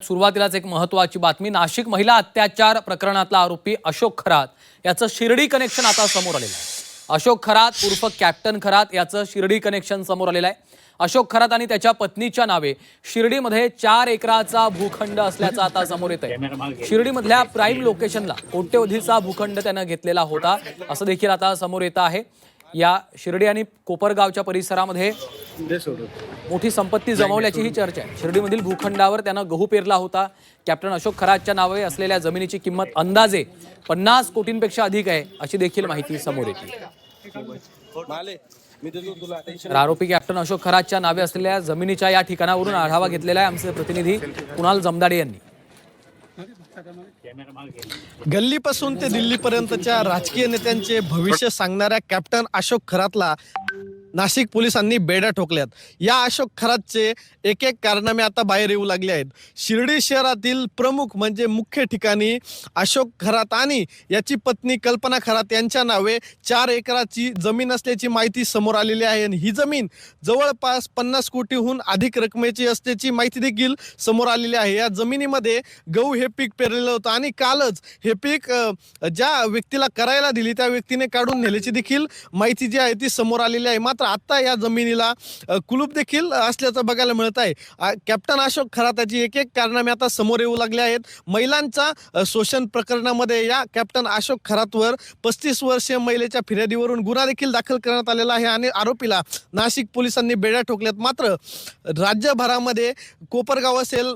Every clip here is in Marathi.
सुरुवातीलाच एक महत्त्वाची बातमी। नाशिक महिला अत्याचार प्रकरणातला आरोपी अशोक खरात याचं शिर्डी कनेक्शन आता समोर आलेलं आहे। अशोक खरात उर्फ कॅप्टन खरात याचं शिर्डी कनेक्शन समोर आलेलं आहे। अशोक खरात आणि त्याच्या पत्नीच्या नावे शिर्डीमध्ये 4 एकराचा भूखंड असल्याचं आता समोर येत आहे। शिर्डीमधल्या प्राइम लोकेशनला कोट्यवधीचा भूखंड त्यानं घेतलेला होता असं देखील आता समोर येत आहे। या शिर्डी आणि कोपरगावच्या परिसरामध्ये मोठी संपत्ती जमवल्याची ही चर्चा आहे। शिर्डीमधील भूखंडावर त्यानं गहू पेरला होता। कॅप्टन अशोक खरातच्या नावे असलेल्या जमिनीची किंमत अंदाजे 50 कोटींपेक्षा अधिक आहे अशी देखील माहिती समोर येते। आरोपी कॅप्टन अशोक खरातच्या नावे असलेल्या जमिनीच्या या ठिकाणावरून आढावा घेतलेला आहे आमचे प्रतिनिधी कुणाल जमदाडे यांनी। गल्लीपासून ते दिल्लीपर्यंतच्या राजकीय नेत्यांचे भविष्य सांगणाऱ्या कॅप्टन अशोक खरातला नाशिक पोलिसांनी बेड्या ठोकल्यात। या अशोक खरातचे एक एक कारनामे आता बाहेर येऊ लागले आहेत। शिर्डी शहरातील प्रमुख म्हणजे मुख्य ठिकाणी अशोक खरात आणि याची पत्नी कल्पना खरात यांच्या नावे 4 एकराची जमीन असल्याची माहिती समोर आलेली आहे। ही जमीन जवळपास 50 कोटीहून अधिक रकमेची असल्याची माहिती देखील समोर आलेली आहे। या जमिनीमध्ये गहू हे पीक पेरलेलं होतं आणि कालच हे पीक ज्या व्यक्तीला करायला दिली त्या व्यक्तीने काढून नेल्याची देखील माहिती जी आहे ती समोर आलेली आहे। मात्र आता या जमिनीला कुलूप देखील असल्याचं बघायला मिळत आहे। कॅप्टन अशोक खराताची एक एक कारनामे आता समोर येऊ लागले आहेत। महिलांचा शोषण प्रकरणामध्ये या कॅप्टन अशोक खरातवर 35 वर्षीय महिलेच्या फिर्यादीवरून गुन्हा देखील दाखल करण्यात आलेला आहे आणि आरोपीला नाशिक पोलिसांनी बेड्या ठोकल्यात। मात्र राज्यभरामध्ये कोपरगाव असेल,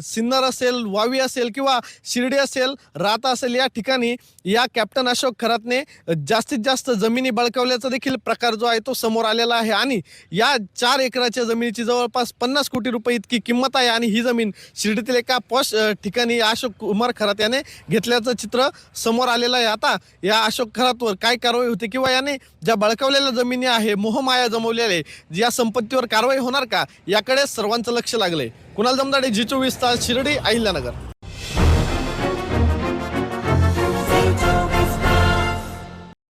सिन्नर असेल, वावी असेल किंवा शिर्डी असेल, राहता असेल या ठिकाणी या कॅप्टन अशोक खरातने जास्तीत जास्त जमिनी बळकावल्याचा देखील प्रकार जो आहे तो समोर आलेला आहे आणि या 4 एकराच्या जमिनीची जवळपास 50 कोटी रुपये इतकी किंमत आहे आणि ही जमीन शिर्डीतील एका पॉश ठिकाणी अशोक कुमार खरात याने घेतल्याचं चित्र समोर आलेलं आहे। आता या अशोक खरातवर काय कारवाई होते किंवा याने ज्या बळकावलेल्या जमिनी आहे, मोहमाया जमवलेले, या संपत्तीवर कारवाई होणार का याकडे सर्वांचं लक्ष लागलंय। कुणाल जमदाडे, जी24 तास, शिर्डी, अहिल्यानगर।